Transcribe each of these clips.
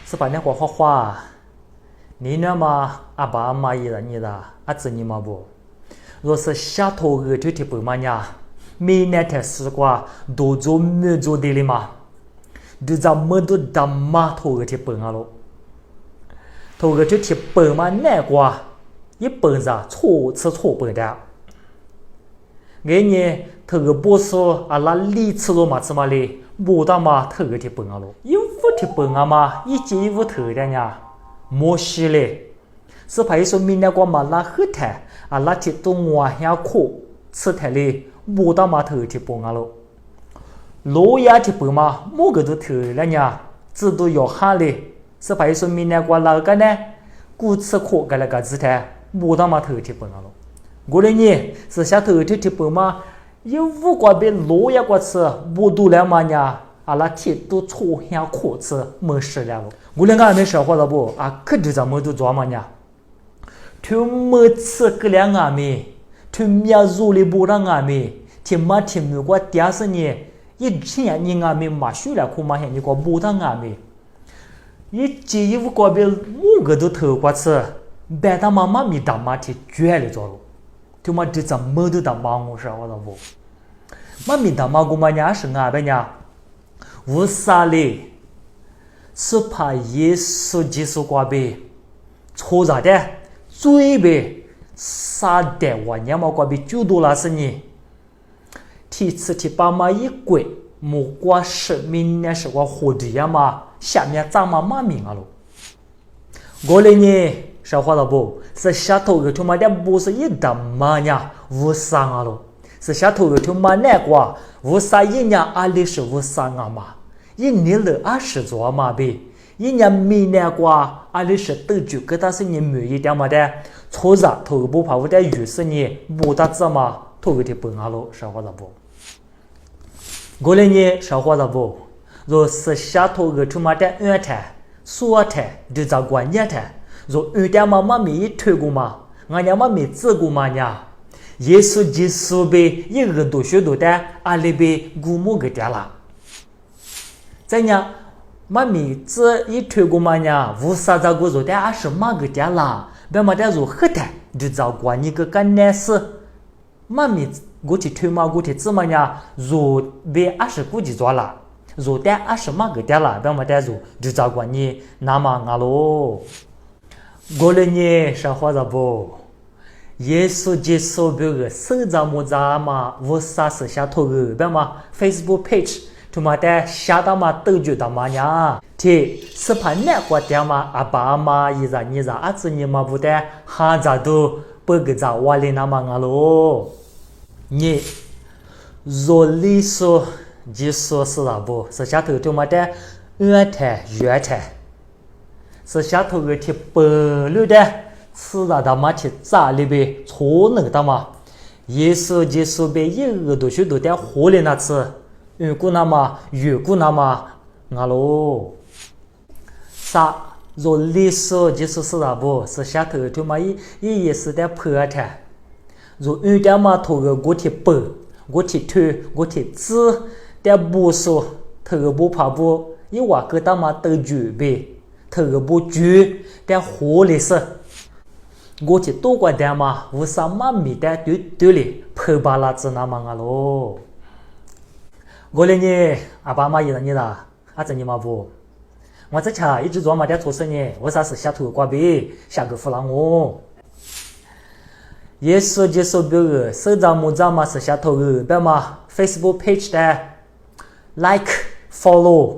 是把那画画，你那么阿爸阿妈伊拉你的阿子你嘛不？若是下头个就提不嘛呀，每年才时光多做没做的了嘛，就在么多大码头个提不啊咯，头个就提不嘛那个，一本上错吃错本的，给你头个不说阿拉里吃罗嘛吃嘛哩，不打嘛头个提不啊咯，一副提不啊嘛，一节一副头的呀，莫西嘞。是怕说明那个嘛拉黑台，啊拉提都我下苦吃台哩，不打嘛头提崩啊咯。罗亚提崩嘛，某个都头了呀，只都要哈哩。是怕说明那个那个呢，古吃苦个那个姿态，不打嘛头提崩啊咯。过来呢，是下头提崩嘛，有五个被罗亚个吃，不都了嘛呀？阿拉提都错下苦吃，没事了咯。过来俺没说话了不？啊，可就咱们都做嘛呀？tu me吃个两阿妹 tu 苗族里不让阿妹 ti ma ti mu kwa tia se ni 一天你阿妹嘛需了苦嘛你个不当阿妹一节一副个别某个都头过吃白他妈妈咪大妈ti 绝了着了 tu ma 这怎么都当帮我说我了不妈咪大妈姑妈伢是阿伯伢无啥嘞是怕耶稣基督过别错啥的最别杀的我娘嘛过比就多了是你，第次提爸妈一鬼，木瓜是明年是我活的呀嘛，下面咱妈妈命啊喽。过来呢，说话了不？是下头个他妈的不是一大妈呀，无伤啊喽。是下头个他妈那个无啥一年阿里是无伤啊嘛，一年了20多嘛呗。一年没那个阿里是得住个但是你没一点嘛的错着头部怕我的于是你不打字嘛头个的崩啊喽说话了不过来呢说话了不若是下头个他妈的二台说台就在关键台若二点嘛妈没推过嘛俺家妈没治过嘛呀耶稣基督被一个多学多的阿里被古木给掉了怎样妈咪这一推过嘛呀，无啥子过做的还是妈个家啦，别嘛的做黑的，就找过你个干那事。妈咪过去推嘛过去怎么呀，做别还是过去做啦，做的还是妈个家啦，别嘛的做就找过你那么啊喽。过来呢，说话子不？耶稣基督别个手掌么子嘛，无啥事下头个，别嘛 Facebook page。他妈的，下到嘛都觉得嘛呀，这是怕那个的嘛，阿爸阿妈一家你家儿子你嘛不得，哈家都不给家娃里那么啊喽。你若里说就说是啥不？是下头他妈的二台月台，是下头个提白绿的，是啥他妈提咋里边错那个的嘛？耶稣基督被一个多许多的活里那次。越过那么越过那么啊喽，啥？若历史就是是啥不？是下头他妈也是在破台。若有点嘛头个过去背，过去推，过去指，在不说头个不怕不，一话个他妈都准备，头个不举，在活里是。过去多个点嘛，无啥嘛米的对哩，破巴拉子那么啊喽。过来呢，阿爸妈一人你啦，阿子你嘛不？我这下一直做嘛的做事呢，为啥是下头挂背，下个弗朗我？耶稣基督别个手掌木掌嘛是下头个，别嘛 Facebook page 的 like follow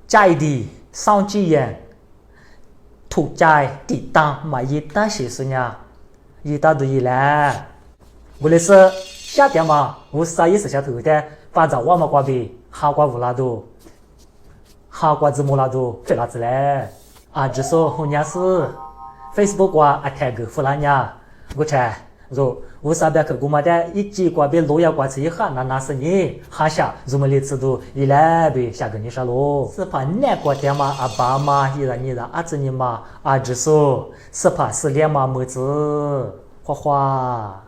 加一的上几眼，图在抵挡嘛一大些事呢，一大堆一来，过来是下点嘛，无啥也是下头的。把早晚嘛挂比哈挂乌拉多，哈挂子木拉多，费拉子嘞。啊，只说后年是 Facebook 挂阿泰个弗兰呀，我猜，若无啥别个姑妈的一季挂比罗亚挂子一下，那是你哈下，如么里次都一来比下个你啥咯？是怕那个点嘛阿爸妈一人一人阿子你嘛啊只说是怕是两嘛么子，花花。